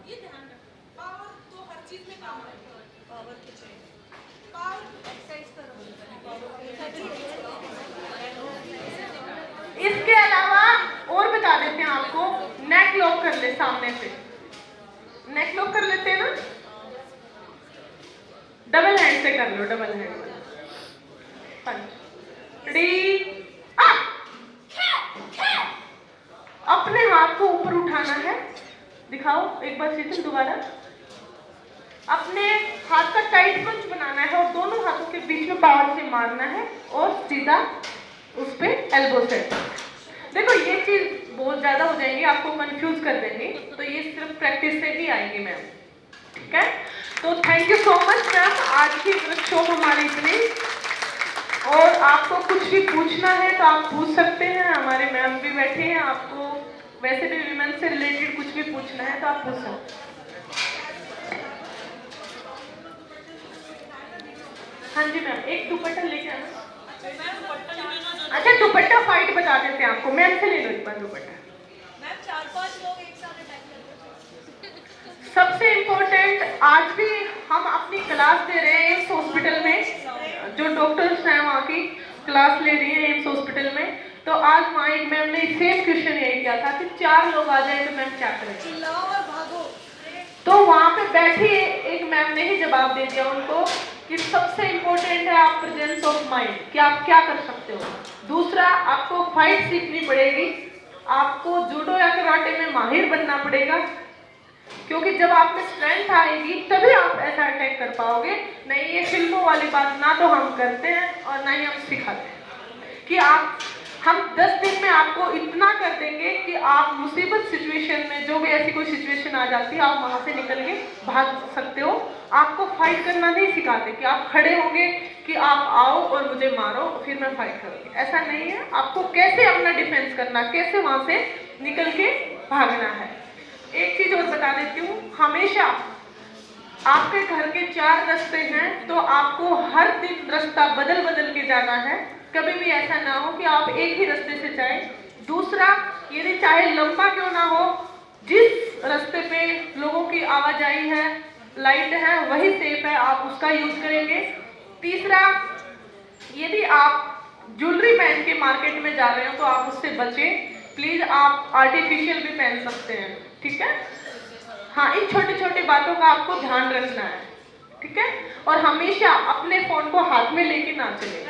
ये ध्यान रखना, पावर तो हर चीज में काम आएगा, पावर की चाहिए, पावर एक्सरसाइज करो। इसके अलावा और बता देते हैं आपको, नेक लॉक कर ले सामने से, नेक लॉक कर लेते हैं ना, डबल हैंड से कर लो, डबल हैंड पंच। डी अपने हाथ को ऊपर उठाना है, दिखाओ एक बार शीतल दोबारा। अपने हाथ का टाइट पंच बनाना है और दोनों हाथों के बीच में पावर से मारना है और सीधा उस पे एल्बो सेट। देखो ये चीज बहुत ज्यादा हो जाएंगी, आपको कंफ्यूज कर देंगे, तो ये सिर्फ प्रैक्टिस से ही आएगी मैम, ठीक है। तो thank you so much ma'am, आज की वर्कशॉप हमारी इतनी, और आपको कुछ भी पूछना है तो आप पूछ सकते हैं, हमारे मैम भी बैठे हैं, आपको वैसे भी विमेन से रिलेटेड कुछ भी पूछना है तो आप पूछ सकते हैं। हाँ जी मैम, एक दुपट्टा लेके आना। अच्छा दुपट्टा फाइट बता देते हैं आपको, मैम से ले लो एक बार दुपट्टा। मैम 4-5 लोग एक साथ अटैक करते हैं। सबसे इम्पोर्टेंट, आज भी हम अपनी क्लास दे रहे हैं एम्स हॉस्पिटल में, जो डॉक्टर्स हैं वहाँ की क्लास ले रही है एम्स हॉस्पिटल में। तो आज वहाँ एक मैम ने सेम क्वेश्चन यही किया था कि 4 लोग आ जाए तो मैम क्या करें, चिल्लाओ और भागो। तो वहाँ पे बैठी एक मैम ने ही जवाब दे दिया उनको कि सबसे इम्पोर्टेंट है आप प्रेजेंस ऑफ माइंड, कि आप क्या कर सकते हो। दूसरा, आपको फाइट सीखनी पड़ेगी, आपको जूडो या कराटे में माहिर बनना पड़ेगा, क्योंकि जब आप में स्ट्रेंथ आएगी तभी आप ऐसा अटैक कर पाओगे। नहीं ये फिल्मों वाली बात ना तो हम करते हैं और ना ही हम सिखाते हैं कि हम 10 दिन में आपको इतना कर देंगे कि आप मुसीबत सिचुएशन में, जो भी ऐसी कोई सिचुएशन आ जाती है, आप वहां से निकल के भाग सकते हो। आपको फाइट करना नहीं सिखाते कि आप खड़े होंगे कि आप आओ और मुझे मारो फिर मैं फाइट करूंगी, ऐसा नहीं है। आपको कैसे अपना डिफेंस करना, कैसे वहां से निकल के भागना है। एक चीज और बता देती हूँ, हमेशा आपके घर के 4 रास्ते हैं तो आपको हर दिन रास्ता बदल बदल के जाना है, कभी भी ऐसा ना हो कि आप एक ही रास्ते से जाएं। दूसरा, यदि चाहे लंबा क्यों ना हो, जिस रास्ते पे लोगों की आवाजाही है, लाइट है, वही सेफ है, आप उसका यूज करेंगे। तीसरा, यदि आप ज्वेलरी पहन के मार्केट में जा रहे हो तो आप उससे बचें प्लीज, आप आर्टिफिशियल भी पहन सकते हैं, ठीक है। हाँ, इन छोटी छोटी बातों का आपको ध्यान रखना है, ठीक है। और हमेशा अपने फोन को हाथ में लेके ना चले।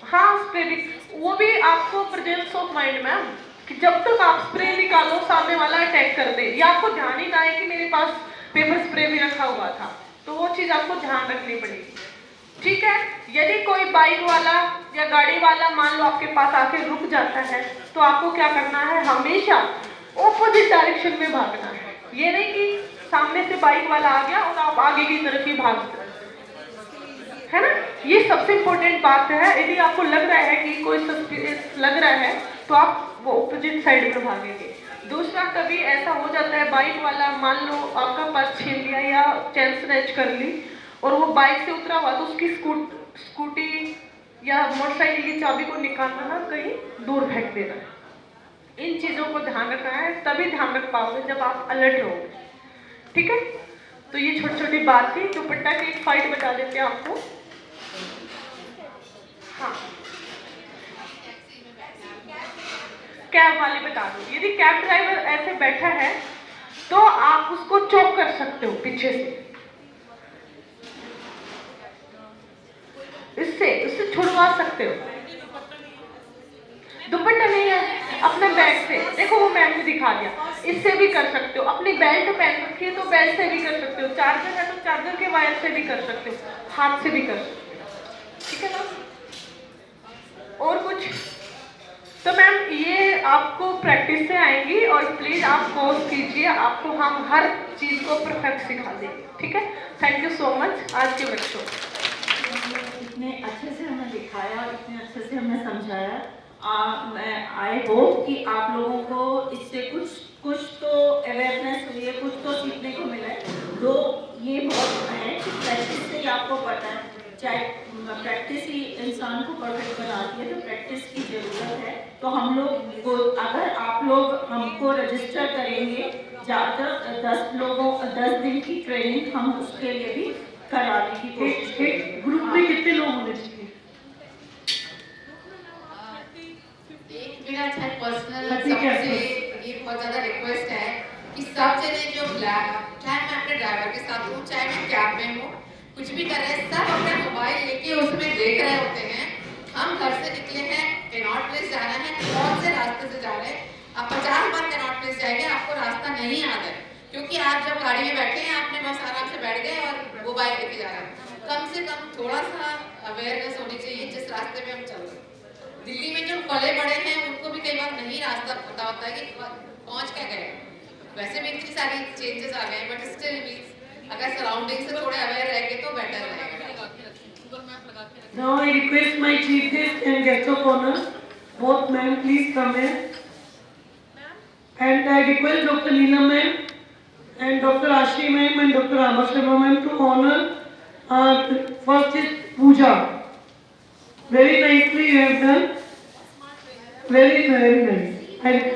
हाँ स्प्रे भी, वो भी आपको प्रेजेंस ऑफ माइंड मैम, कि जब तक आप स्प्रे निकालो सामने वाला अटैक कर दे, या आपको ध्यान ही ना आए कि मेरे पास पेपर स्प्रे भी रखा हुआ था, तो वो चीज आपको ध्यान रखनी पड़ेगी, ठीक है। यदि कोई बाइक वाला या गाड़ी वाला मान लो आपके पास आके रुक जाता है तो आपको क्या करना है, हमेशा ऑपोजिट डायरेक्शन में भागना है। ये नहीं कि सामने से बाइक वाला आ गया और आप आगे की तरफ ही भाग रहे है ना। ये सबसे इम्पोर्टेंट बात है। यदि आपको लग रहा है कि कोई सस्पिशियस लग रहा है तो आप वो ऑपोजिट साइड में भागेंगे। दूसरा, कभी ऐसा हो जाता है बाइक वाला मान लो आपका पर्स छीन लिया या चेन स्नैच कर ली और वो बाइक से उतरा हुआ तो उसकी स्कूटी या मोटरसाइकिल की चाबी को निकालना ना कहीं दूर फेंक देना है। इन चीज़ों को ध्यान रखना है, तभी ध्यान रख पाओगे जब आप अलर्ट रहोगे, ठीक है। तो ये छोटी छोटी बात थी। दुपट्टा की एक फाइट बता देते हैं आपको। हाँ, कैब वाले बता दो, यदि कैब ड्राइवर ऐसे बैठा है तो आप उसको चोक कर सकते हो पीछे से, इससे छुड़वा सकते हो। दुपट्टा नहीं है अपने बैग से, देखो वो मैम ने दिखा दिया, इससे भी कर सकते हो। अपनी बेल्ट पहन रखी है तो बेल्ट से भी कर सकते हो, चार्जर है तो चार्जर के वायर से भी कर सकते हो, हाथ से भी कर सकते हो, ठीक है ना। और कुछ तो मैम ये आपको प्रैक्टिस से आएंगी और प्लीज आप कोर्स कीजिए, आपको हम हर चीज को परफेक्ट सिखा देंगे, ठीक है। थैंक यू सो मच आज के वर्कशॉप। इतने अच्छे से हमें दिखाया, इतने अच्छे से हमें समझाया। मैं आई होप कि आप लोगों को इससे कुछ तो अवेयरनेस हुई है, कुछ तो सीखने को मिला है। तो ये बहुत है कि प्रैक्टिस से ही आपको पता है, चाहे प्रैक्टिस ही इंसान को परफेक्ट बनाती है, तो प्रैक्टिस की ज़रूरत है। तो हम लोग को, अगर आप लोग हमको रजिस्टर करेंगे ज़्यादा 10 दिन की ट्रेनिंग हम उसके लिए भी कराने की कोशिश करेंगे। ग्रुप में कितने लोग होने चाहिए? एक मेरा पर्सनल सबसे ये बहुत ज़्यादा रिक्वेस्ट है कि सब जने जो चाहे मैं अपने ड्राइवर के साथ हूँ, चाहे मैं कैब में हूँ, कुछ भी कर रहे हैं, सब अपना मोबाइल लेके उसमें देख रहे होते हैं। हम घर से निकले हैं, कैनॉट प्लेस जाना है, कौन से रास्ते से जा रहे हैं? आप 50 बार कैनॉट प्लेस जाएंगे, आपको रास्ता नहीं याद है, क्योंकि आप जब गाड़ी में बैठे हैं आपने बस आराम से बैठ गए और मोबाइल लेके जा रहे हैं। कम से कम थोड़ा सा अवेयरनेस होनी चाहिए जिस रास्ते में हम चल रहे हैं। दिल्ली में जो पले बड़े हैं उनको भी कई बार नहीं रास्ता पता होता है कि पहुंच क्या गए। वैसे भी इतनी सारी चेंजेस आ गए, बट स्टिल भी अगर सराउंडिंग से थोड़े अवेयर रहेंगे तो बेटर रहेगा। Now I request my chief guest and guest of honor, both men please come in. And I request Dr. Neelam ma'am and Dr. Ashi ma'am and Dr. Rama Sharma ma'am to honor. First is Pooja. Very nicely you have done. Very nice.